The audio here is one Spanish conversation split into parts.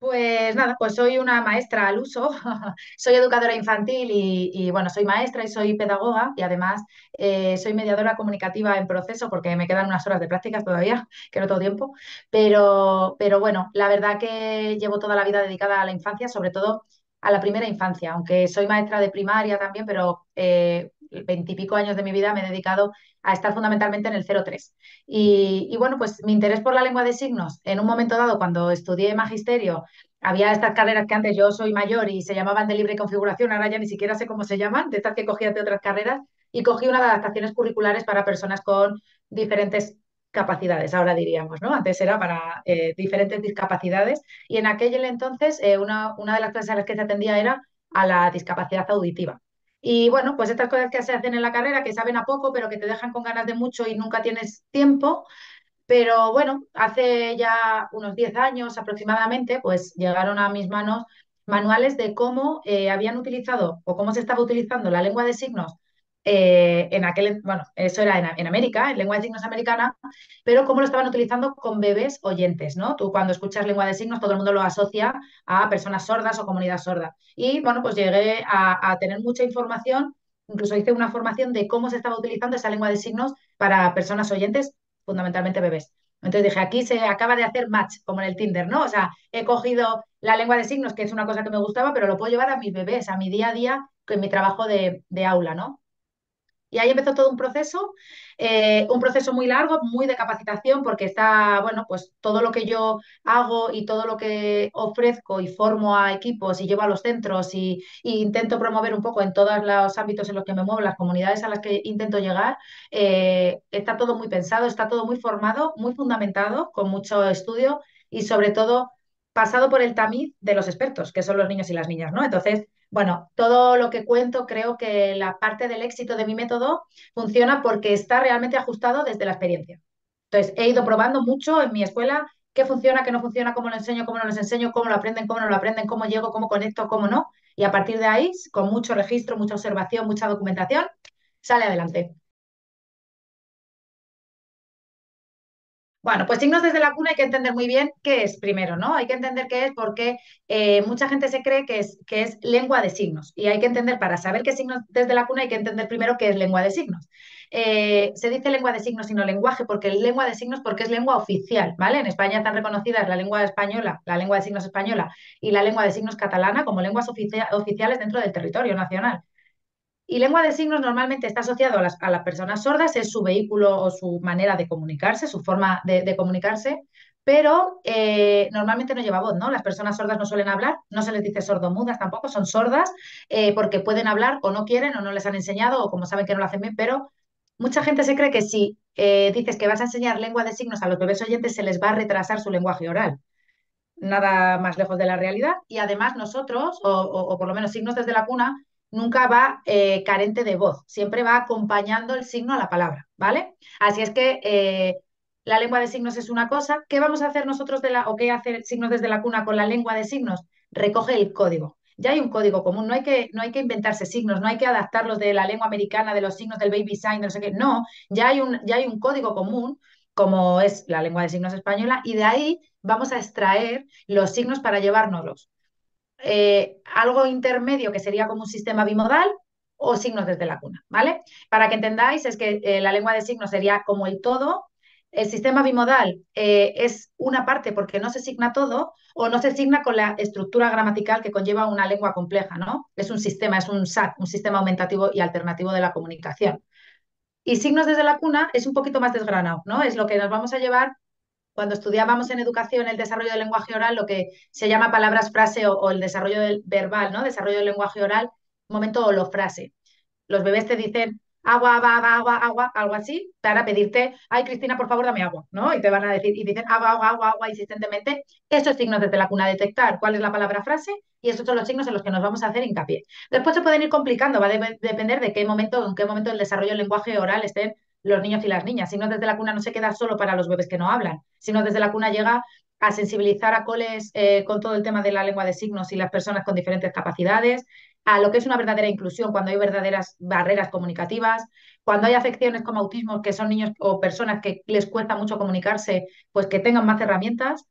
Pues nada, pues soy una maestra al uso, soy educadora infantil bueno, soy maestra y soy pedagoga y además soy mediadora comunicativa en proceso porque me quedan unas horas de prácticas todavía, que no tengo tiempo, pero bueno, la verdad que llevo toda la vida dedicada a la infancia, sobre todo a la primera infancia, aunque soy maestra de primaria también, pero 20 y pico años de mi vida me he dedicado a estar fundamentalmente en el 0-3. Y bueno, pues mi interés por la lengua de signos, en un momento dado, cuando estudié magisterio, había estas carreras que antes yo soy mayor y se llamaban de libre configuración, ahora ya ni siquiera sé cómo se llaman, de estas que cogías de otras carreras, y cogí una de adaptaciones curriculares para personas con diferentes capacidades, ahora diríamos, ¿no? Antes era para diferentes discapacidades, y en aquel entonces una de las clases a las que se atendía era a la discapacidad auditiva. Y bueno, pues estas cosas que se hacen en la carrera, que saben a poco, pero que te dejan con ganas de mucho y nunca tienes tiempo, pero bueno, hace ya unos 10 años aproximadamente, pues llegaron a mis manos manuales de cómo habían utilizado o cómo se estaba utilizando la lengua de signos bueno, eso era en América, en lengua de signos americana, pero cómo lo estaban utilizando con bebés oyentes, ¿no? Tú cuando escuchas lengua de signos, todo el mundo lo asocia a personas sordas o comunidad sorda. Y bueno, pues llegué a tener mucha información, incluso hice una formación de cómo se estaba utilizando esa lengua de signos para personas oyentes, fundamentalmente bebés. Entonces dije, aquí se acaba de hacer match, como en el Tinder, ¿no? O sea, he cogido la lengua de signos, que es una cosa que me gustaba, pero lo puedo llevar a mis bebés, a mi día a día, con mi trabajo de aula, ¿no? Y ahí empezó todo un proceso muy largo, muy de capacitación, porque está, bueno, pues todo lo que yo hago y todo lo que ofrezco y formo a equipos y llevo a los centros y intento promover un poco en todos los ámbitos en los que me muevo, las comunidades a las que intento llegar, está todo muy pensado, está todo muy formado, muy fundamentado, con mucho estudio y sobre todo pasado por el tamiz de los expertos, que son los niños y las niñas, ¿no? Entonces, bueno, todo lo que cuento, creo que la parte del éxito de mi método funciona porque está realmente ajustado desde la experiencia. Entonces, he ido probando mucho en mi escuela qué funciona, qué no funciona, cómo lo enseño, cómo no lo enseño, cómo lo aprenden, cómo no lo aprenden, cómo llego, cómo conecto, cómo no. Y a partir de ahí, con mucho registro, mucha observación, mucha documentación, sale adelante. Bueno, pues signos desde la cuna hay que entender muy bien qué es primero, ¿no? Hay que entender qué es porque mucha gente se cree que es lengua de signos y hay que entender, para saber qué es signos desde la cuna hay que entender primero qué es lengua de signos. Se dice lengua de signos y no lenguaje porque lengua de signos porque es lengua oficial, ¿vale? En España están reconocidas la lengua española, la lengua de signos española y la lengua de signos catalana como lenguas oficiales dentro del territorio nacional. Y lengua de signos normalmente está asociado a las personas sordas, es su vehículo o su manera de comunicarse, su forma de comunicarse, pero normalmente no lleva voz, ¿no? Las personas sordas no suelen hablar, no se les dice sordomudas tampoco, son sordas porque pueden hablar o no quieren o no les han enseñado o como saben que no lo hacen bien, pero mucha gente se cree que si dices que vas a enseñar lengua de signos a los bebés oyentes se les va a retrasar su lenguaje oral. Nada más lejos de la realidad. Y además nosotros, o por lo menos signos desde la cuna, nunca va carente de voz, siempre va acompañando el signo a la palabra, ¿vale? Así es que la lengua de signos es una cosa. ¿Qué vamos a hacer nosotros o qué hace signos desde la cuna con la lengua de signos? Recoge el código. Ya hay un código común, no hay que inventarse signos, no hay que adaptarlos de la lengua americana, de los signos del baby sign, de no sé qué. No, ya hay un código común, como es la lengua de signos española, y de ahí vamos a extraer los signos para llevárnoslos. Algo intermedio que sería como un sistema bimodal o signos desde la cuna, ¿vale? Para que entendáis, es que la lengua de signos sería como el todo. El sistema bimodal es una parte porque no se signa todo o no se signa con la estructura gramatical que conlleva una lengua compleja, ¿no? Es un sistema, es un SAT, un sistema aumentativo y alternativo de la comunicación. Y signos desde la cuna es un poquito más desgranado, ¿no? Es lo que nos vamos a llevar cuando estudiábamos en educación el desarrollo del lenguaje oral, lo que se llama palabras frase o el desarrollo del verbal, ¿no? Desarrollo del lenguaje oral, momento holofrase. Los bebés te dicen agua, agua, agua, agua, agua, algo así, para pedirte, ay, Cristina, por favor, dame agua, ¿no? Y te van a decir, y dicen agua, agua, agua, agua, insistentemente. Estos signos desde la cuna, detectar cuál es la palabra frase y esos son los signos en los que nos vamos a hacer hincapié. Después se pueden ir complicando, va a depender de en qué momento del desarrollo del lenguaje oral estén los niños y las niñas. Si no, desde la cuna no se queda solo para los bebés que no hablan, sino desde la cuna llega a sensibilizar a coles con todo el tema de la lengua de signos y las personas con diferentes capacidades, a lo que es una verdadera inclusión, cuando hay verdaderas barreras comunicativas, cuando hay afecciones como autismo, que son niños o personas que les cuesta mucho comunicarse, pues que tengan más herramientas.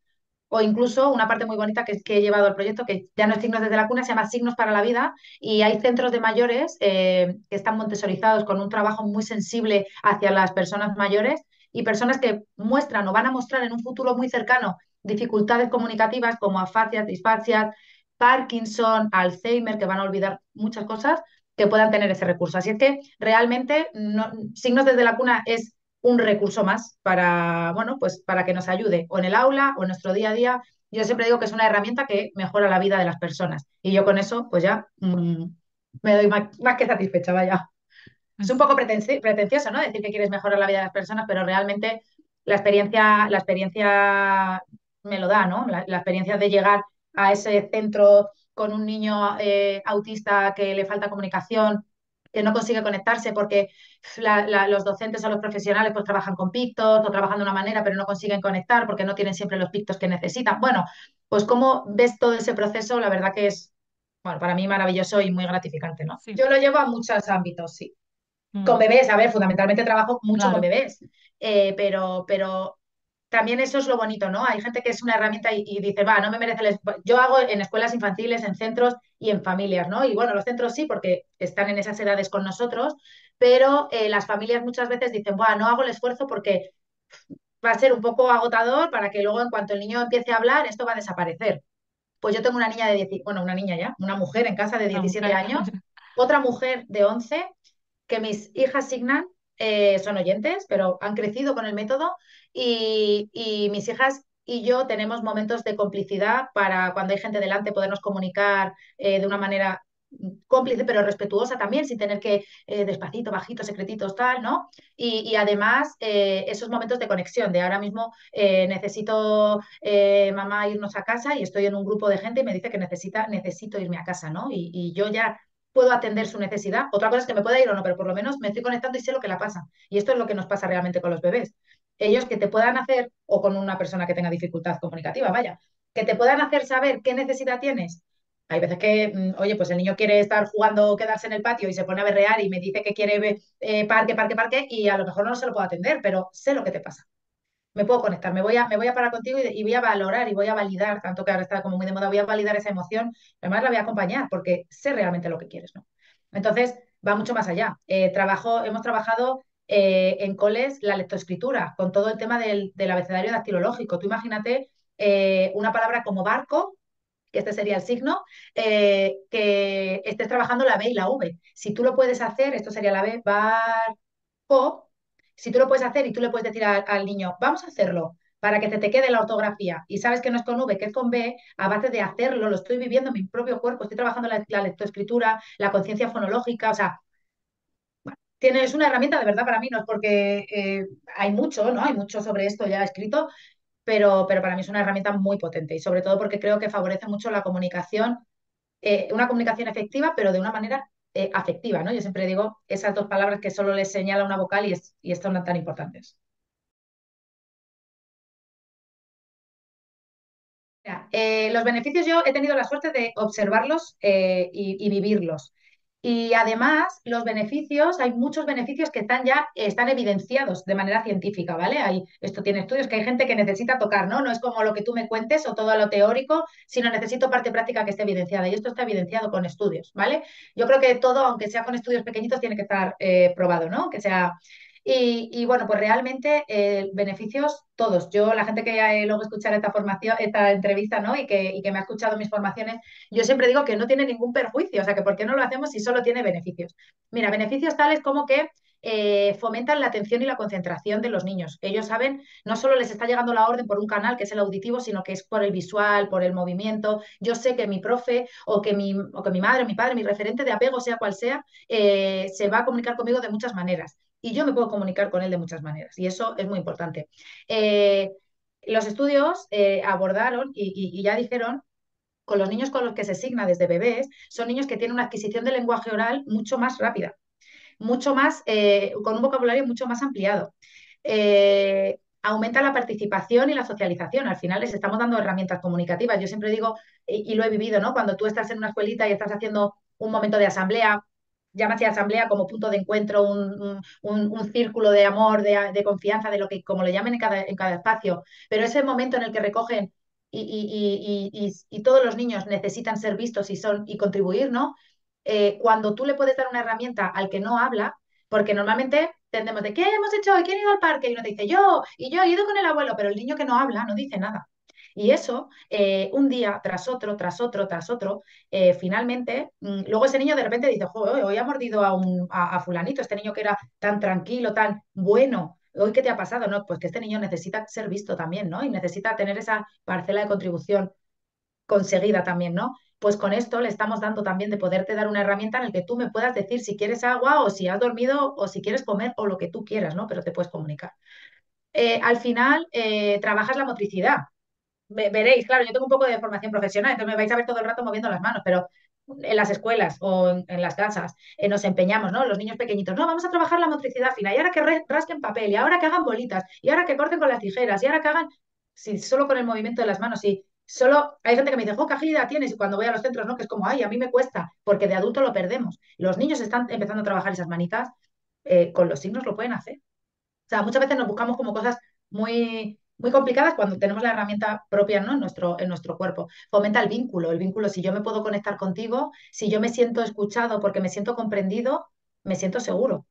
o incluso una parte muy bonita que he llevado al proyecto, que ya no es Signos desde la cuna, se llama Signos para la vida, y hay centros de mayores que están montessorizados con un trabajo muy sensible hacia las personas mayores y personas que muestran o van a mostrar en un futuro muy cercano dificultades comunicativas como afasia, disfasia, Parkinson, Alzheimer, que van a olvidar muchas cosas, que puedan tener ese recurso. Así es que realmente Signos desde la cuna es un recurso más para, bueno, pues para que nos ayude o en el aula o en nuestro día a día. Yo siempre digo que es una herramienta que mejora la vida de las personas y yo con eso pues ya me doy más que satisfecha, vaya. Es un poco pretencioso, ¿no? Decir que quieres mejorar la vida de las personas, pero realmente la experiencia me lo da, ¿no? La experiencia de llegar a ese centro con un niño autista que le falta comunicación, que no consigue conectarse porque los docentes o los profesionales pues trabajan con pictos o trabajan de una manera pero no consiguen conectar porque no tienen siempre los pictos que necesitan. Bueno, pues cómo ves todo ese proceso, la verdad que es, bueno, para mí maravilloso y muy gratificante, ¿no? Sí. Yo lo llevo a muchos ámbitos, sí. Con Mm, bebés, a ver, fundamentalmente trabajo mucho con claro, bebés, pero también eso es lo bonito, ¿no? Hay gente que es una herramienta y dice, va, no me merece Yo hago en escuelas infantiles, en centros y en familias, ¿no? Y bueno, los centros sí, porque están en esas edades con nosotros, pero las familias muchas veces dicen, bueno, no hago el esfuerzo porque va a ser un poco agotador para que luego en cuanto el niño empiece a hablar, esto va a desaparecer. Pues yo tengo una niña de 10, bueno, una niña ya, una mujer en casa de una 17 mujer. años, otra mujer de 11 que mis hijas Signan son oyentes, pero han crecido con el método y mis hijas y yo tenemos momentos de complicidad para cuando hay gente delante podernos comunicar de una manera cómplice pero respetuosa también, sin tener que despacito, bajito, secretitos, tal, ¿no? Y además esos momentos de conexión, de ahora mismo necesito mamá irnos a casa y estoy en un grupo de gente y me dice que necesito irme a casa, ¿no? Y yo ya puedo atender su necesidad. Otra cosa es que me pueda ir o no, pero por lo menos me estoy conectando y sé lo que la pasa. Y esto es lo que nos pasa realmente con los bebés. Ellos que te puedan hacer, o con una persona que tenga dificultad comunicativa, vaya, que te puedan hacer saber qué necesidad tienes. Hay veces que, oye, pues el niño quiere estar jugando, quedarse en el patio y se pone a berrear y me dice que quiere parque, parque, parque y a lo mejor no se lo puedo atender, pero sé lo que te pasa. Me puedo conectar, me voy a parar contigo y voy a valorar y voy a validar, tanto que ahora está como muy de moda, voy a validar esa emoción, además la voy a acompañar porque sé realmente lo que quieres, ¿no? Entonces, va mucho más allá. Hemos trabajado en coles la lectoescritura, con todo el tema del abecedario dactilológico. Tú imagínate una palabra como barco, que este sería el signo, que estés trabajando la B y la V. Si tú lo puedes hacer, esto sería la B, barco, si tú lo puedes hacer y tú le puedes decir al niño, vamos a hacerlo para que te quede la ortografía y sabes que no es con V, que es con B, a base de hacerlo, lo estoy viviendo en mi propio cuerpo, estoy trabajando la lectoescritura, la conciencia fonológica, o sea, es una herramienta de verdad para mí, no es porque hay mucho, ¿no? Hay mucho sobre esto ya escrito, pero para mí es una herramienta muy potente y sobre todo porque creo que favorece mucho la comunicación, una comunicación efectiva, pero de una manera afectiva, ¿no? Yo siempre digo esas dos palabras que solo les señala una vocal y estas no tan importantes. Mira, los beneficios yo he tenido la suerte de observarlos y vivirlos. Y además, los beneficios, hay muchos beneficios que están evidenciados de manera científica, ¿vale? Esto tiene estudios que hay gente que necesita tocar, ¿no? No es como lo que tú me cuentes o todo lo teórico, sino necesito parte práctica que esté evidenciada. Y esto está evidenciado con estudios, ¿vale? Yo creo que todo, aunque sea con estudios pequeñitos, tiene que estar probado, ¿no? Que sea y bueno, pues realmente beneficios todos. Yo, la gente que luego escuchará esta formación, esta entrevista, ¿no? Y que me ha escuchado mis formaciones, yo siempre digo que no tiene ningún perjuicio, o sea, que ¿por qué no lo hacemos si solo tiene beneficios? Mira, beneficios tales como que fomentan la atención y la concentración de los niños. Ellos saben, no solo les está llegando la orden por un canal que es el auditivo, sino que es por el visual, por el movimiento. Yo sé que mi profe o que mi madre, mi padre, mi referente de apego, sea cual sea, se va a comunicar conmigo de muchas maneras y yo me puedo comunicar con él de muchas maneras y eso es muy importante. Eh, los estudios abordaron y ya dijeron con los niños con los que se signa desde bebés, son niños que tienen una adquisición del lenguaje oral mucho más rápida, mucho más, con un vocabulario mucho más ampliado. Aumenta la participación y la socialización. Al final les estamos dando herramientas comunicativas. Yo siempre digo, y lo he vivido, ¿no? Cuando tú estás en una escuelita y estás haciendo un momento de asamblea, llámase asamblea como punto de encuentro, un círculo de amor, de confianza, de lo que, como le llamen en cada espacio, pero ese momento en el que recogen y todos los niños necesitan ser vistos y contribuir, ¿no? Cuando tú le puedes dar una herramienta al que no habla, porque normalmente tendemos de, ¿qué hemos hecho hoy? ¿Quién ha ido al parque? Y uno te dice, yo, y yo he ido con el abuelo, pero el niño que no habla no dice nada. Y eso, un día tras otro, tras otro, tras otro, finalmente, luego ese niño de repente dice, "Joder, hoy ha mordido a fulanito, este niño que era tan tranquilo, tan bueno, hoy qué te ha pasado, ¿no? Pues que este niño necesita ser visto también, ¿no? Y necesita tener esa parcela de contribución conseguida también, ¿no? Pues con esto le estamos dando también de poderte dar una herramienta en la que tú me puedas decir si quieres agua o si has dormido o si quieres comer o lo que tú quieras, ¿no? Pero te puedes comunicar. Al final, trabajas la motricidad. Veréis, claro, yo tengo un poco de formación profesional, entonces me vais a ver todo el rato moviendo las manos, pero en las escuelas o en las casas nos empeñamos, ¿no? Los niños pequeñitos, no, vamos a trabajar la motricidad fina, y ahora que rasquen papel, y ahora que hagan bolitas, y ahora que corten con las tijeras, y ahora que hagan, si solo con el movimiento de las manos, si solo, hay gente que me dice, ¡oh, qué agilidad tienes! Y cuando voy a los centros, ¿no? Que es como, ay, a mí me cuesta, porque de adulto lo perdemos. Los niños están empezando a trabajar esas manitas, con los signos lo pueden hacer. O sea, muchas veces nos buscamos como cosas muy, muy complicadas cuando tenemos la herramienta propia, ¿no? En nuestro cuerpo. Fomenta el vínculo, si yo me puedo conectar contigo, si yo me siento escuchado porque me siento comprendido, me siento seguro.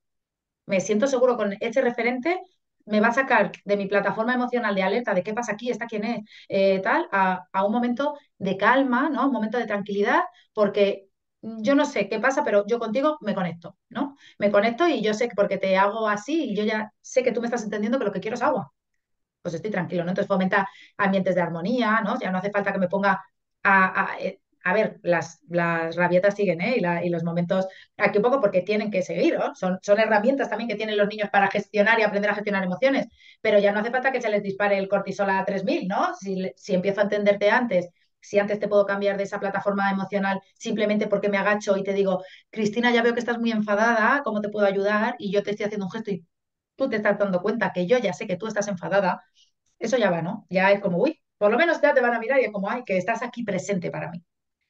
Me siento seguro con ese referente, me va a sacar de mi plataforma emocional de alerta de qué pasa aquí, está quién es, tal, a un momento de calma, ¿no? Un momento de tranquilidad, porque yo no sé qué pasa, pero yo contigo me conecto, ¿no? Me conecto y yo sé que porque te hago así y yo ya sé que tú me estás entendiendo que lo que quiero es agua, pues estoy tranquilo, ¿no? Entonces fomenta ambientes de armonía, ¿no? Ya no hace falta que me ponga a ver, las rabietas siguen, ¿eh? Y los momentos aquí un poco porque tienen que seguir, ¿no? Son herramientas también que tienen los niños para gestionar y aprender a gestionar emociones, pero ya no hace falta que se les dispare el cortisol a 3000, ¿no? Si empiezo a entenderte antes, si antes te puedo cambiar de esa plataforma emocional simplemente porque me agacho y te digo, Cristina, ya veo que estás muy enfadada, ¿cómo te puedo ayudar? Y yo te estoy haciendo un gesto y tú te estás dando cuenta que yo ya sé que tú estás enfadada, eso ya va, ¿no? Ya es como, uy, por lo menos ya te van a mirar y es como, ay, que estás aquí presente para mí.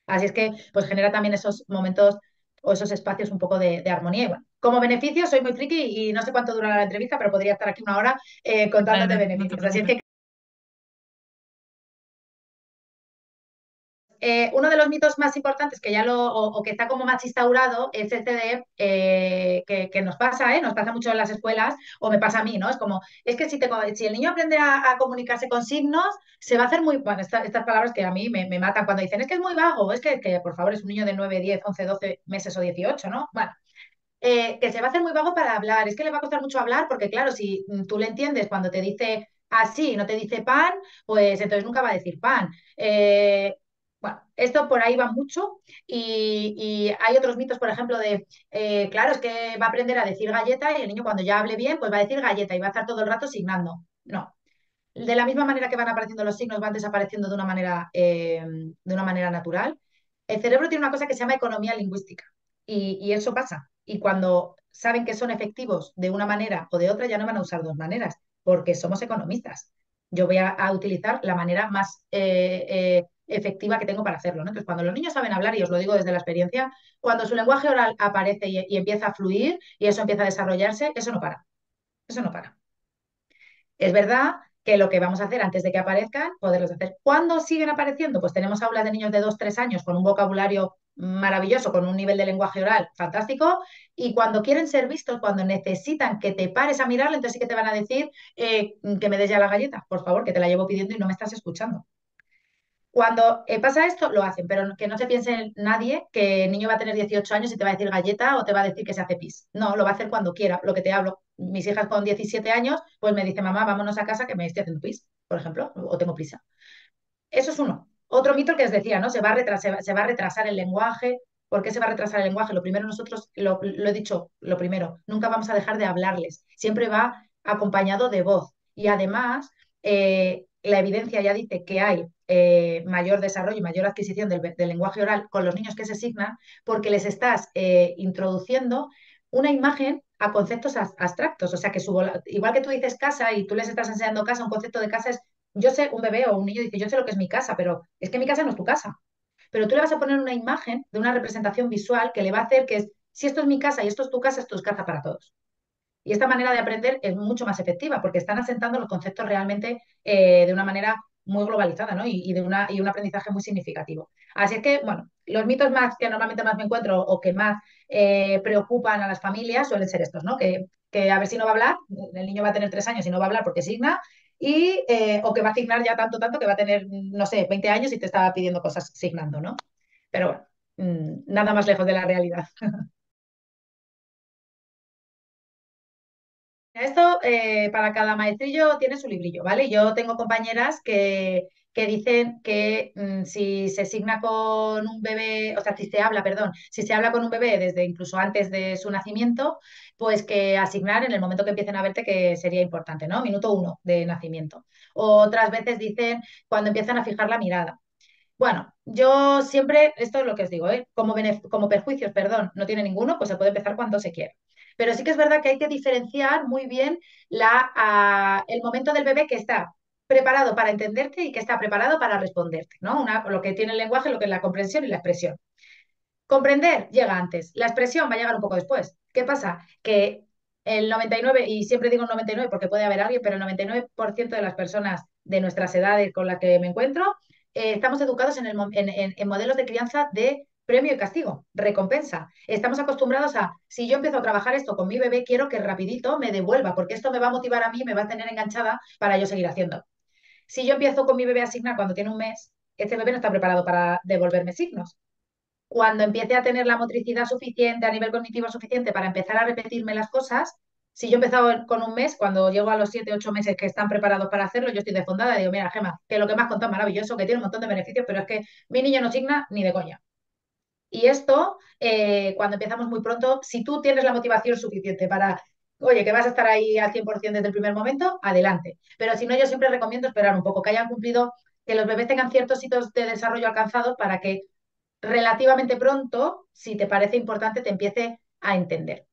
Así es que, pues genera también esos momentos o esos espacios un poco de armonía. Y bueno, como beneficio, soy muy friki y no sé cuánto durará la entrevista, pero podría estar aquí una hora Vale, contándote no, no te beneficios. Así es preocupes. que uno de los mitos más importantes que ya o que está como más instaurado es este de que nos pasa, ¿eh? Nos pasa mucho en las escuelas o me pasa a mí, ¿no? Es como, es que si el niño aprende a comunicarse con signos, se va a hacer muy, bueno, estas palabras que a mí me matan cuando dicen, es que es muy vago, es que por favor es un niño de 9 10 11 12 meses o 18, ¿no? Bueno, que se va a hacer muy vago para hablar. Es que le va a costar mucho hablar porque, claro, si tú le entiendes cuando te dice así y no te dice pan, pues entonces nunca va a decir pan. Bueno, esto por ahí va mucho y hay otros mitos, por ejemplo, de, claro, es que va a aprender a decir galleta y el niño cuando ya hable bien, pues va a decir galleta y va a estar todo el rato signando. No. De la misma manera que van apareciendo los signos, van desapareciendo de una manera natural. El cerebro tiene una cosa que se llama economía lingüística y eso pasa. Y cuando saben que son efectivos de una manera o de otra, ya no van a usar dos maneras, porque somos economistas. Yo voy a utilizar la manera más efectiva que tengo para hacerlo, ¿no? Entonces, cuando los niños saben hablar, y os lo digo desde la experiencia, cuando su lenguaje oral aparece y empieza a fluir y eso empieza a desarrollarse, eso no para. Eso no para. Es verdad que lo que vamos a hacer antes de que aparezcan, poderlos hacer. ¿Cuándo siguen apareciendo? Pues tenemos aulas de niños de 2 3 años con un vocabulario maravilloso, con un nivel de lenguaje oral fantástico, y cuando quieren ser vistos, cuando necesitan que te pares a mirarlo, entonces sí que te van a decir que me des ya la galleta, por favor, que te la llevo pidiendo y no me estás escuchando. Cuando pasa esto, lo hacen, pero que no se piense nadie que el niño va a tener 18 años y te va a decir galleta o te va a decir que se hace pis. No, lo va a hacer cuando quiera, lo que te hablo. Mis hijas con 17 años, pues me dice, mamá, vámonos a casa que me estoy haciendo pis, por ejemplo, o tengo prisa. Eso es uno. Otro mito que os decía, ¿no? Se va a retrasar el lenguaje. ¿Por qué se va a retrasar el lenguaje? Lo primero, nosotros, lo he dicho, lo primero, nunca vamos a dejar de hablarles. Siempre va acompañado de voz. Y además, la evidencia ya dice que hay mayor desarrollo y mayor adquisición del lenguaje oral con los niños que se signan porque les estás introduciendo una imagen a conceptos abstractos. O sea, que igual que tú dices casa y tú les estás enseñando casa, un concepto de casa es yo sé, un bebé o un niño dice, yo sé lo que es mi casa, pero es que mi casa no es tu casa. Pero tú le vas a poner una imagen de una representación visual que le va a hacer que es, si esto es mi casa y esto es casa para todos. Y esta manera de aprender es mucho más efectiva porque están asentando los conceptos realmente de una manera muy globalizada, ¿no? Y un aprendizaje muy significativo. Así es que, bueno, los mitos más que normalmente más me encuentro o que más preocupan a las familias suelen ser estos, ¿no? Que a ver si no va a hablar, el niño va a tener 3 años y no va a hablar porque signa, o que va a signar ya tanto, tanto que va a tener, no sé, 20 años y te está pidiendo cosas signando, ¿no? Pero bueno, nada más lejos de la realidad. Esto para cada maestrillo tiene su librillo, ¿vale? Yo tengo compañeras que dicen que si se signa con un bebé, o sea, si se habla, perdón, si se habla con un bebé desde incluso antes de su nacimiento, pues que asignar en el momento que empiecen a verte que sería importante, ¿no? Minuto 1 de nacimiento. Otras veces dicen cuando empiezan a fijar la mirada. Bueno, yo siempre, esto es lo que os digo, ¿eh? Como perjuicios, perdón, no tiene ninguno, pues se puede empezar cuando se quiera. Pero sí que es verdad que hay que diferenciar muy bien el momento del bebé que está preparado para entenderte y que está preparado para responderte, ¿no? Lo que tiene el lenguaje, lo que es la comprensión y la expresión. Comprender llega antes, la expresión va a llegar un poco después. ¿Qué pasa? Que el 99, y siempre digo 99 porque puede haber alguien, pero el 99% de las personas de nuestras edades con las que me encuentro, estamos educados en modelos de crianza de premio y castigo, recompensa. Estamos acostumbrados a, si yo empiezo a trabajar esto con mi bebé, quiero que rapidito me devuelva, porque esto me va a motivar a mí, me va a tener enganchada para yo seguir haciendo. Si yo empiezo con mi bebé a asignar cuando tiene un mes, este bebé no está preparado para devolverme signos. Cuando empiece a tener la motricidad suficiente, a nivel cognitivo suficiente para empezar a repetirme las cosas, si yo he empezado con un mes, cuando llego a los 7, 8 meses que están preparados para hacerlo, yo estoy desfondada y digo, mira, Gema, que lo que me has contado es maravilloso, que tiene un montón de beneficios, pero es que mi niño no signa ni de coña. Y esto, cuando empezamos muy pronto, si tú tienes la motivación suficiente para, oye, que vas a estar ahí al 100% desde el primer momento, adelante. Pero si no, yo siempre recomiendo esperar un poco, que hayan cumplido, que los bebés tengan ciertos hitos de desarrollo alcanzados para que relativamente pronto, si te parece importante, te empiece a entender,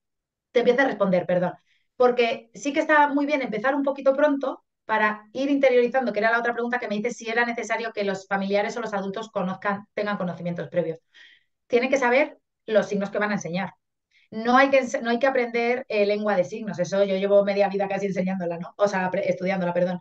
te empiece a responder, perdón. Porque sí que está muy bien empezar un poquito pronto para ir interiorizando, que era la otra pregunta que me dice si era necesario que los familiares o los adultos conozcan, tengan conocimientos previos. Tienen que saber los signos que van a enseñar. No hay que aprender lengua de signos, eso yo llevo media vida casi enseñándola, ¿no? O sea, estudiándola, perdón.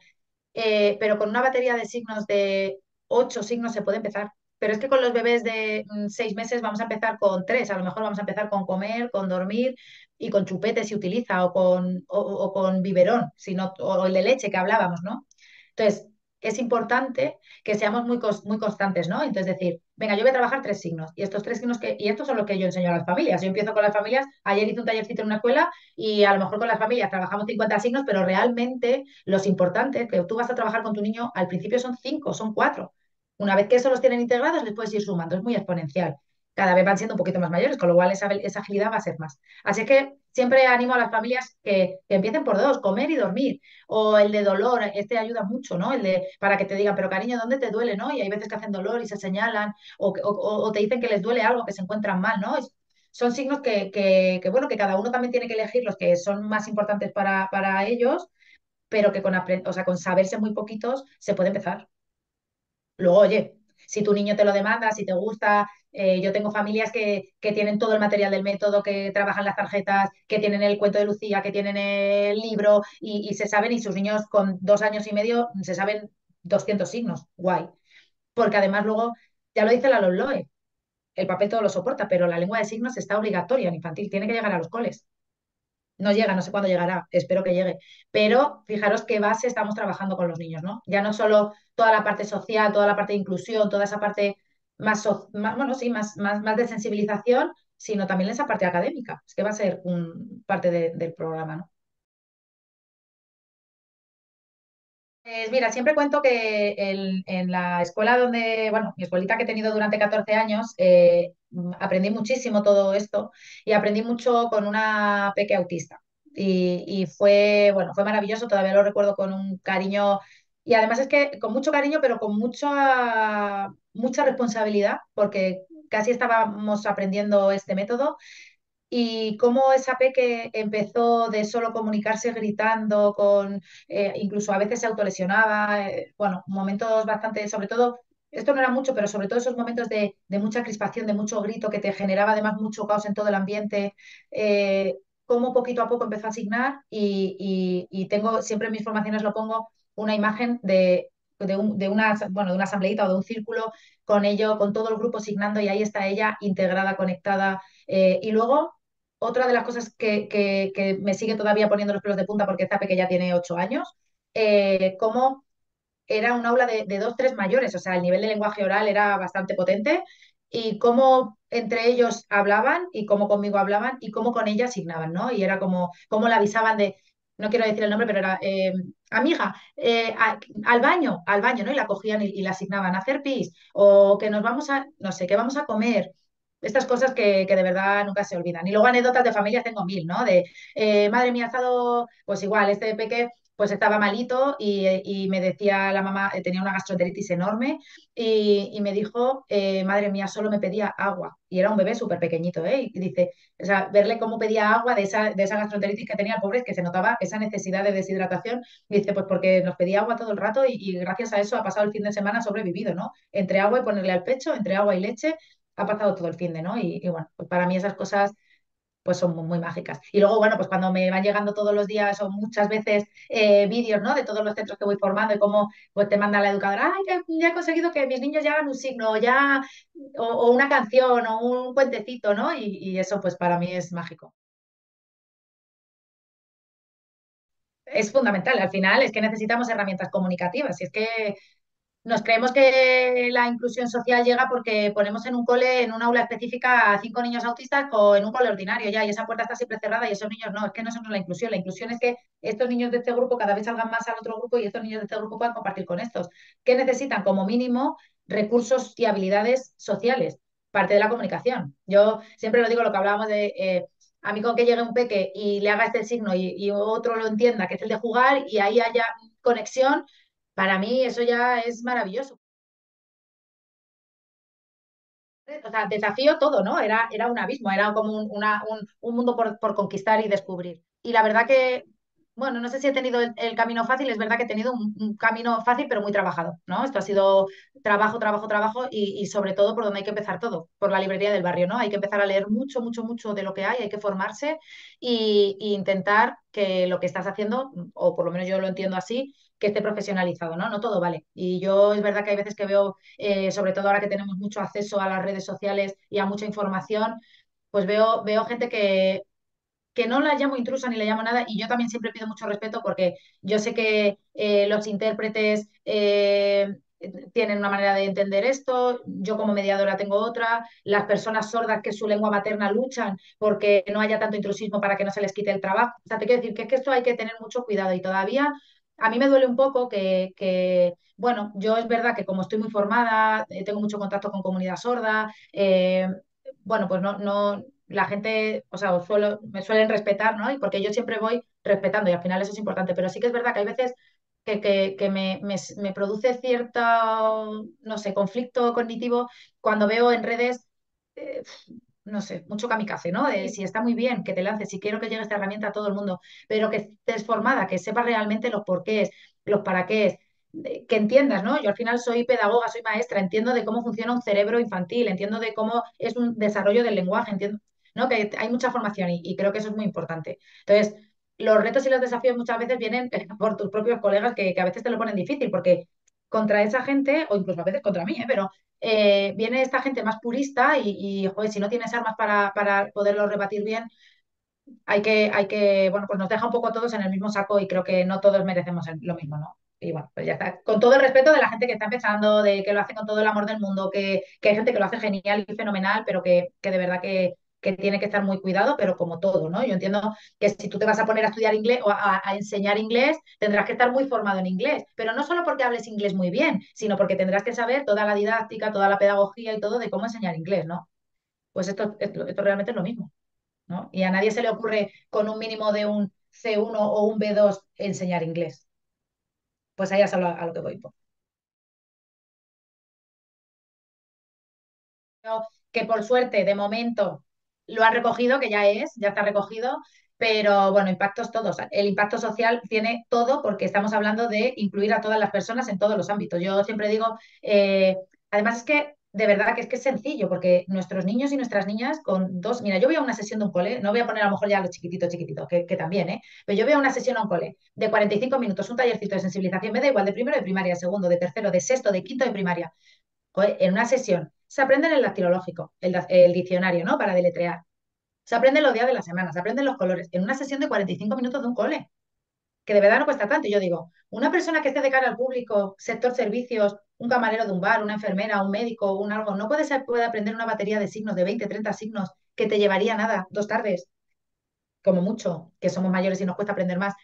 Pero con una batería de signos de 8 signos se puede empezar. Pero es que con los bebés de 6 meses vamos a empezar con tres, a lo mejor vamos a empezar con comer, con dormir y con chupete si utiliza o con biberón, o el de leche que hablábamos, ¿no? Entonces, es importante que seamos muy constantes, ¿no? Entonces, decir, venga, yo voy a trabajar 3 signos y estos 3 signos y estos son los que yo enseño a las familias. Yo empiezo con las familias, ayer hice un tallercito en una escuela y a lo mejor con las familias trabajamos 50 signos, pero realmente los importantes que tú vas a trabajar con tu niño al principio son 5, son 4. Una vez que eso los tienen integrados, les puedes ir sumando, es muy exponencial. Cada vez van siendo un poquito más mayores, con lo cual esa agilidad va a ser más. Así que siempre animo a las familias que empiecen por dos, comer y dormir. O el de dolor, este ayuda mucho, ¿no? El de, para que te digan, pero cariño, ¿dónde te duele, no? Y hay veces que hacen dolor y se señalan, o te dicen que les duele algo, que se encuentran mal, ¿no? Son signos bueno, que cada uno también tiene que elegir los que son más importantes para ellos, pero que o sea, con saberse muy poquitos se puede empezar. Luego, oye, si tu niño te lo demanda, si te gusta, yo tengo familias que tienen todo el material del método, que trabajan las tarjetas, que tienen el cuento de Lucía, que tienen el libro y se saben, y sus niños con 2 años y medio se saben 200 signos. Guay. Porque además luego, ya lo dice la LOMLOE, el papel todo lo soporta, pero la lengua de signos está obligatoria en infantil, tiene que llegar a los coles. No llega, no sé cuándo llegará, espero que llegue. Pero fijaros qué base estamos trabajando con los niños, ¿no? Ya no solo toda la parte social, toda la parte de inclusión, toda esa parte bueno, sí, más de sensibilización, sino también esa parte académica. Es que va a ser parte del programa, ¿no? Pues mira, siempre cuento que en la escuela bueno, mi escuelita que he tenido durante 14 años, aprendí muchísimo todo esto y aprendí mucho con una peque autista. Y bueno, fue maravilloso, todavía lo recuerdo con un cariño y además es que con mucho cariño, pero con mucha responsabilidad, porque casi estábamos aprendiendo este método y cómo esa peque empezó de solo comunicarse gritando, incluso a veces se autolesionaba, bueno, momentos bastante, sobre todo, esto no era mucho, pero sobre todo esos momentos de mucha crispación, de mucho grito que te generaba además mucho caos en todo el ambiente, cómo poquito a poco empezó a asignar y tengo, siempre en mis formaciones lo pongo, una imagen bueno, de una asambleíta o de un círculo con ello, con todo el grupo signando y ahí está ella integrada, conectada. Y luego, otra de las cosas que me sigue todavía poniendo los pelos de punta porque esta pequeña tiene 8 años, cómo era un aula de dos, tres mayores, o sea, el nivel de lenguaje oral era bastante potente y cómo entre ellos hablaban y cómo conmigo hablaban y cómo con ella asignaban, ¿no? Y era como, cómo la avisaban de, no quiero decir el nombre, pero era, amiga, al baño, ¿no? Y la cogían y la asignaban a hacer pis o que nos vamos a, no sé, que vamos a comer. Estas cosas que de verdad nunca se olvidan. Y luego anécdotas de familias tengo mil, ¿no? De, madre mía, ha estado, pues igual, este peque pues estaba malito y me decía la mamá, tenía una gastroenteritis enorme y me dijo, madre mía, solo me pedía agua. Y era un bebé súper pequeñito, ¿eh? Y dice, o sea, verle cómo pedía agua de esa gastroenteritis que tenía el pobre, es que se notaba esa necesidad de deshidratación. Y dice, pues porque nos pedía agua todo el rato y gracias a eso ha pasado el fin de semana sobrevivido, ¿no? Entre agua y ponerle al pecho, entre agua y leche, ha pasado todo el fin de, ¿no? Y bueno, pues para mí esas cosas pues son muy, muy mágicas. Y luego, bueno, pues cuando me van llegando todos los días o muchas veces vídeos, ¿no? De todos los centros que voy formando y cómo pues te manda la educadora, ay, que ya he conseguido que mis niños ya hagan un signo, ya, o una canción, o un cuentecito, ¿no? Y eso pues para mí es mágico. Es fundamental, al final es que necesitamos herramientas comunicativas. Y es que nos creemos que la inclusión social llega porque ponemos en un cole, en un aula específica, a 5 niños autistas o en un cole ordinario ya, y esa puerta está siempre cerrada y esos niños no, es que no son la inclusión. La inclusión es que estos niños de este grupo cada vez salgan más al otro grupo y estos niños de este grupo puedan compartir con estos. ¿Qué necesitan? Como mínimo, recursos y habilidades sociales, parte de la comunicación. Yo siempre lo digo, lo que hablábamos de... a mí con que llegue un peque y le haga este signo y otro lo entienda, que es el de jugar, y ahí haya conexión, para mí eso ya es maravilloso. O sea, desafío todo, ¿no? Era un abismo, era como un mundo por conquistar y descubrir. Y la verdad que, bueno, no sé si he tenido el camino fácil, es verdad que he tenido un camino fácil, pero muy trabajado, ¿no? Esto ha sido trabajo, trabajo, trabajo y sobre todo por donde hay que empezar todo, por la librería del barrio, ¿no? Hay que empezar a leer mucho, mucho, mucho de lo que hay que formarse y intentar que lo que estás haciendo, o por lo menos yo lo entiendo así, que esté profesionalizado, ¿no? No todo vale. Y yo es verdad que hay veces que veo sobre todo ahora que tenemos mucho acceso a las redes sociales y a mucha información, pues veo gente que no la llamo intrusa ni le llamo nada y yo también siempre pido mucho respeto porque yo sé que los intérpretes tienen una manera de entender esto, yo como mediadora tengo otra, las personas sordas que es su lengua materna luchan porque no haya tanto intrusismo para que no se les quite el trabajo. O sea, te quiero decir que es que esto hay que tener mucho cuidado y todavía a mí me duele un poco bueno, yo es verdad que como estoy muy formada, tengo mucho contacto con comunidad sorda, bueno, pues no, la gente, o sea, me suelen respetar, ¿no? Y porque yo siempre voy respetando y al final eso es importante, pero sí que es verdad que hay veces que me produce cierto, no sé, conflicto cognitivo cuando veo en redes, eh, no sé, mucho kamikaze, ¿no? De si está muy bien que te lances, si quiero que llegue esta herramienta a todo el mundo, pero que estés formada, que sepas realmente los porqués, los para qué, que entiendas, ¿no? Yo al final soy pedagoga, soy maestra, entiendo de cómo funciona un cerebro infantil, entiendo de cómo es un desarrollo del lenguaje, entiendo, ¿no? Que hay mucha formación y creo que eso es muy importante. Entonces, los retos y los desafíos muchas veces vienen por tus propios colegas que a veces te lo ponen difícil, porque contra esa gente, o incluso a veces contra mí, pero viene esta gente más purista joder, si no tienes armas para poderlo rebatir bien, bueno, pues nos deja un poco a todos en el mismo saco y creo que no todos merecemos lo mismo, ¿no? Y bueno, pues ya está. Con todo el respeto de la gente que está empezando, de que lo hace con todo el amor del mundo, que hay gente que lo hace genial y fenomenal, pero que de verdad que tiene que estar muy cuidado, pero como todo, ¿no? Yo entiendo que si tú te vas a poner a estudiar inglés o a enseñar inglés, tendrás que estar muy formado en inglés, pero no solo porque hables inglés muy bien, sino porque tendrás que saber toda la didáctica, toda la pedagogía y todo de cómo enseñar inglés, ¿no? Pues esto realmente es lo mismo. ¿No? Y a nadie se le ocurre con un mínimo de un C1 o un B2 enseñar inglés. Pues ahí es a lo que voy. Que por suerte, de momento, lo han recogido, que ya está recogido, pero bueno, impactos todos. El impacto social tiene todo porque estamos hablando de incluir a todas las personas en todos los ámbitos. Yo siempre digo, además es que de verdad que es sencillo, porque nuestros niños y nuestras niñas con dos, mira, yo voy a una sesión de un cole, no voy a poner a lo mejor ya a los chiquititos, chiquititos, que también, ¿eh? Pero yo voy a una sesión a un cole de 45 minutos, un tallercito de sensibilización, me da igual de primero de primaria, de segundo, de tercero, de sexto, de quinto de primaria. Joder, en una sesión se aprende el dactilológico, el diccionario, ¿no? Para deletrear. Se aprenden los días de la semana, se aprenden los colores, en una sesión de 45 minutos de un cole que de verdad no cuesta tanto. Y yo digo, una persona que esté de cara al público, sector servicios, un camarero de un bar, una enfermera, un médico, un algo, no puede aprender una batería de signos de 20 30 signos que te llevaría nada, 2 tardes, como mucho, que somos mayores y nos cuesta aprender más,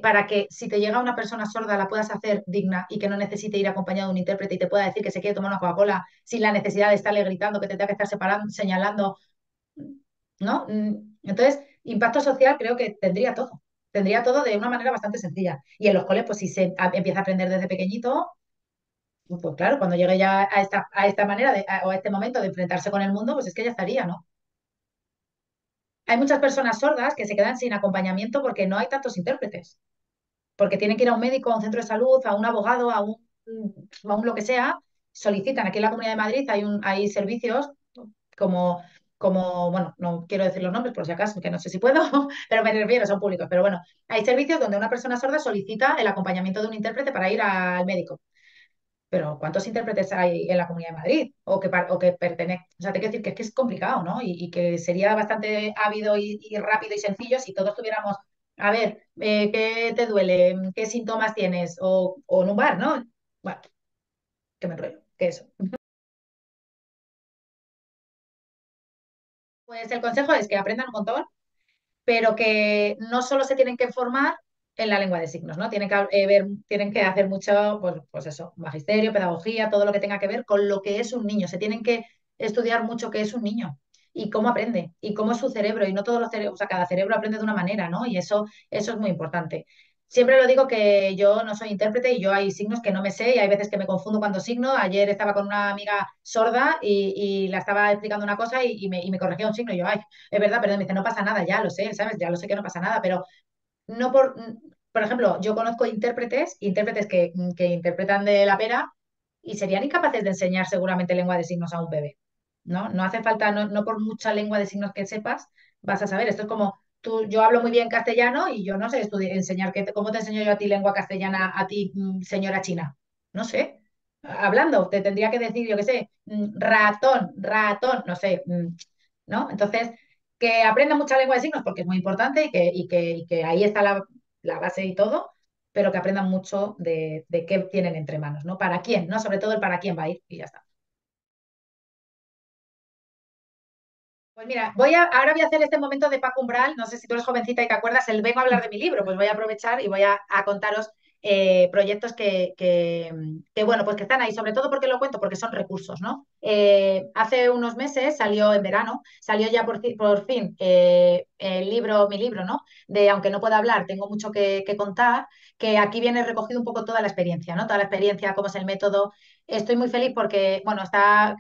para que si te llega una persona sorda la puedas hacer digna y que no necesite ir acompañado de un intérprete y te pueda decir que se quiere tomar una Coca-Cola sin la necesidad de estarle gritando, que te tenga que estar separando, señalando, ¿no? Entonces, impacto social creo que tendría todo de una manera bastante sencilla. Y en los coles, pues si empieza a aprender desde pequeñito, pues claro, cuando llegue ya a esta manera o a este momento de enfrentarse con el mundo, pues es que ya estaría, ¿no? Hay muchas personas sordas que se quedan sin acompañamiento porque no hay tantos intérpretes, porque tienen que ir a un médico, a un centro de salud, a un abogado, a un lo que sea, solicitan. Aquí en la Comunidad de Madrid hay servicios como, bueno, no quiero decir los nombres por si acaso, que no sé si puedo, pero me refiero, son públicos. Pero bueno, hay servicios donde una persona sorda solicita el acompañamiento de un intérprete para ir al médico. Pero ¿cuántos intérpretes hay en la Comunidad de Madrid? O que pertenecen. O sea, te quiero decir que es complicado, ¿no? Y que sería bastante ávido y rápido y sencillo si todos tuviéramos, a ver, ¿qué te duele? ¿Qué síntomas tienes? O en un bar, ¿no? Bueno, que me enrollo, que eso. Pues el consejo es que aprendan un montón, pero que no solo se tienen que formar en la lengua de signos, ¿no? Tienen que hacer mucho, pues eso, magisterio, pedagogía, todo lo que tenga que ver con lo que es un niño. Se tienen que estudiar mucho qué es un niño y cómo aprende y cómo es su cerebro. Y no todos los cerebros, o sea, cada cerebro aprende de una manera, ¿no? Y eso es muy importante. Siempre lo digo que yo no soy intérprete y yo hay signos que no me sé y hay veces que me confundo cuando signo. Ayer estaba con una amiga sorda y la estaba explicando una cosa y me corregía un signo y yo, ay, es verdad, pero me dice, no pasa nada, ya lo sé, ¿sabes? Ya lo sé que no pasa nada, pero no por ejemplo, yo conozco intérpretes que interpretan de la pera y serían incapaces de enseñar seguramente lengua de signos a un bebé, ¿no? No hace falta, no por mucha lengua de signos que sepas, vas a saber. Esto es como yo hablo muy bien castellano y yo no sé enseñar, ¿cómo te enseño yo a ti lengua castellana, a ti, señora china? No sé. Hablando, te tendría que decir, yo qué sé, ratón, ratón, no sé, ¿no? Entonces, que aprenda mucha lengua de signos porque es muy importante y que ahí está la base y todo, pero que aprendan mucho de qué tienen entre manos, ¿no? ¿Para quién? ¿No? Sobre todo el para quién va a ir y ya está. Pues mira, ahora voy a hacer este momento de Paco Umbral, no sé si tú eres jovencita y te acuerdas, el vengo a hablar de mi libro, pues voy a aprovechar y voy a contaros proyectos bueno, pues que están ahí, sobre todo porque lo cuento, porque son recursos, ¿no? Hace unos meses salió en verano, salió ya por fin mi libro, ¿no? De Aunque no pueda hablar, tengo mucho que contar, que aquí viene recogido un poco toda la experiencia, ¿no? Toda la experiencia, cómo es el método. Estoy muy feliz porque, bueno,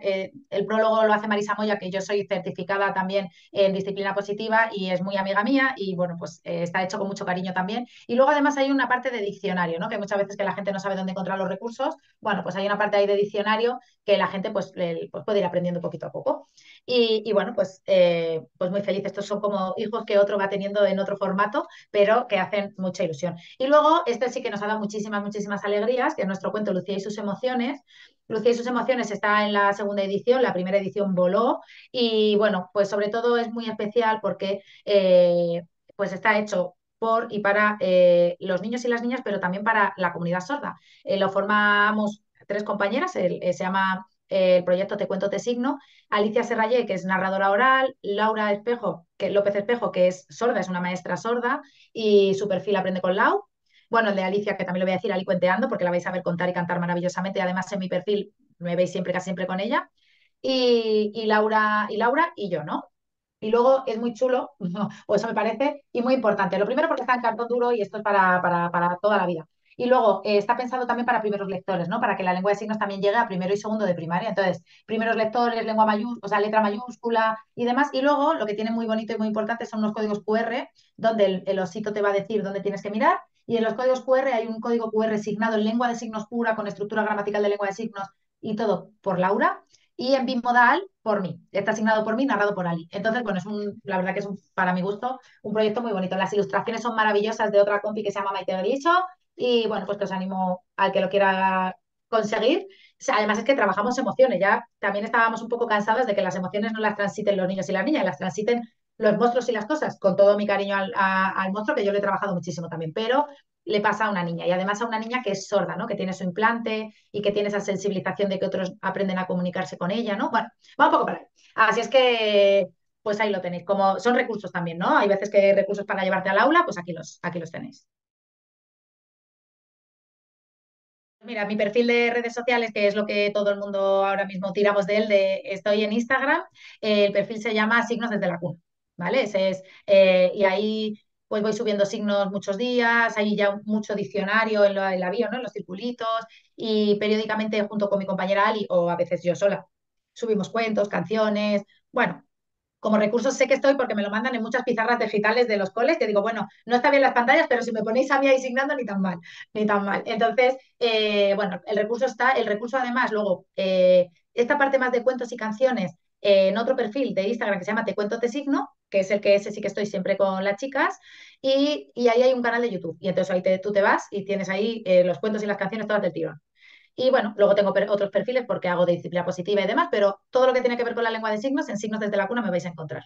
el prólogo lo hace Marisa Moya, que yo soy certificada también en disciplina positiva y es muy amiga mía y, bueno, pues está hecho con mucho cariño también. Y luego además hay una parte de diccionario, ¿no? Que muchas veces que la gente no sabe dónde encontrar los recursos, bueno, pues hay una parte ahí de diccionario que la gente pues puede ir aprendiendo poquito a poco. Y bueno, pues muy feliz. Estos son como hijos que otro va teniendo en otro formato, pero que hacen mucha ilusión. Y luego, este sí que nos ha dado muchísimas, muchísimas alegrías, que es nuestro cuento Lucía y sus emociones. Lucía y sus emociones está en la segunda edición, la primera edición voló y bueno, pues sobre todo es muy especial porque pues está hecho por y para los niños y las niñas, pero también para la comunidad sorda. Lo formamos tres compañeras, se llama el proyecto Te Cuento, Te Signo, Alicia Serrayé, que es narradora oral, Laura López Espejo, que es sorda, es una maestra sorda, y su perfil Aprende con Lau. Bueno, el de Alicia, que también lo voy a decir, Ali Cuenteando, porque la vais a ver contar y cantar maravillosamente. Y además en mi perfil me veis siempre, casi siempre con ella. Y Laura y yo, ¿no? Y luego es muy chulo, o eso me parece, y muy importante. Lo primero porque está en cartón duro y esto es para toda la vida. Y luego está pensado también para primeros lectores, ¿no? Para que la lengua de signos también llegue a primero y segundo de primaria. Entonces, primeros lectores, lengua mayúscula, o sea, letra mayúscula y demás. Y luego lo que tiene muy bonito y muy importante son los códigos QR, donde el osito te va a decir dónde tienes que mirar. Y en los códigos QR hay un código QR signado en lengua de signos pura, con estructura gramatical de lengua de signos y todo por Laura. y en bimodal por mí. Está asignado por mí, narrado por Ali. Entonces, bueno, la verdad que es para mi gusto un proyecto muy bonito. Las ilustraciones son maravillosas de otra compi que se llama Maite Griso y bueno, pues que os animo al que lo quiera conseguir. O sea, además es que trabajamos emociones, ya también estábamos un poco cansadas de que las emociones no las transiten los niños y las niñas, las transiten los monstruos y las cosas, con todo mi cariño al monstruo, que yo le he trabajado muchísimo también, pero le pasa a una niña y además a una niña que es sorda, ¿no? Que tiene su implante y que tiene esa sensibilización de que otros aprenden a comunicarse con ella, ¿no? Bueno, va un poco para ahí. Así es que, pues ahí lo tenéis. Como son recursos también, ¿no? Hay veces que hay recursos para llevarte al aula, pues aquí los tenéis. Mira, mi perfil de redes sociales, que es lo que todo el mundo ahora mismo tiramos de él, estoy en Instagram, el perfil se llama Signos desde la cuna, ¿vale? Y ahí pues voy subiendo signos muchos días, hay ya mucho diccionario en la bio, ¿no? En los circulitos, y periódicamente junto con mi compañera Ali, o a veces yo sola, subimos cuentos, canciones, bueno, como recursos sé que estoy porque me lo mandan en muchas pizarras digitales de los coles, que digo, bueno, no está bien las pantallas, pero si me ponéis a mí ahí signando, ni tan mal, ni tan mal. Entonces, bueno, el recurso está, el recurso además, luego, esta parte más de cuentos y canciones, en otro perfil de Instagram que se llama Te cuento, te signo, que es el que ese sí que estoy siempre con las chicas, y ahí hay un canal de YouTube. Y entonces ahí tú te vas y tienes ahí los cuentos y las canciones todas del tirón. Y bueno, luego tengo otros perfiles porque hago de disciplina positiva y demás, pero todo lo que tiene que ver con la lengua de signos, en signos desde la cuna me vais a encontrar.